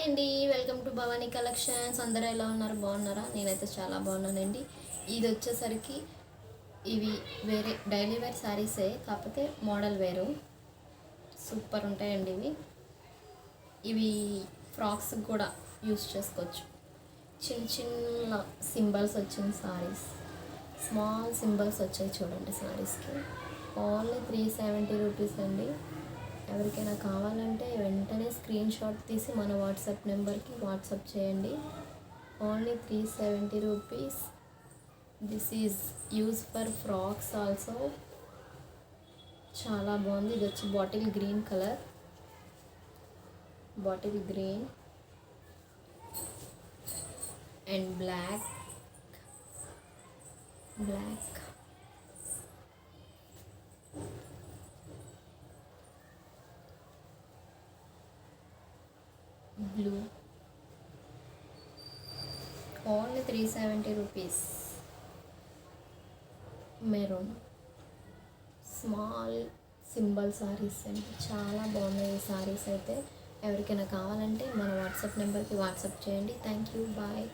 అండి, welcome to Bhavani collections. అందరూ ఎలా ఉన్నారు? బాగున్నారా? నేనైతే చాలా బాగున్నానండి. ఇది వచ్చేసరికి ఇవి వేరే డైలీ వేర్ శారీసే, కాకపోతే మోడల్ వేరు. సూపర్ ఉంటాయండి ఇవి. ఇవి ఫ్రాక్స్ కూడా యూస్ చేసుకోవచ్చు. చిన్న చిన్న సింబల్స్ వచ్చిన శారీస్, స్మాల్ సింబల్స్ వచ్చాయి చూడండి శారీస్కి. ఓన్లీ 370 రూపీస్ అండి. ఎవరికైనా కావాలంటే వెంటనే స్క్రీన్ షాట్ తీసి మన వాట్సాప్ నెంబర్కి వాట్సాప్ చేయండి. Only 370 rupees. This is use for frocks also. చాలా బాగుంది. ఇది వచ్చి bottle green colour, bottle green and black blue. Only 370 rupees. Maroon small symbol saris అండి. చాలా బాగున్నాయి ఈ సారీస్ అయితే. ఎవరికైనా కావాలంటే మన వాట్సాప్ నెంబర్కి వాట్సాప్ చేయండి. Thank you, bye.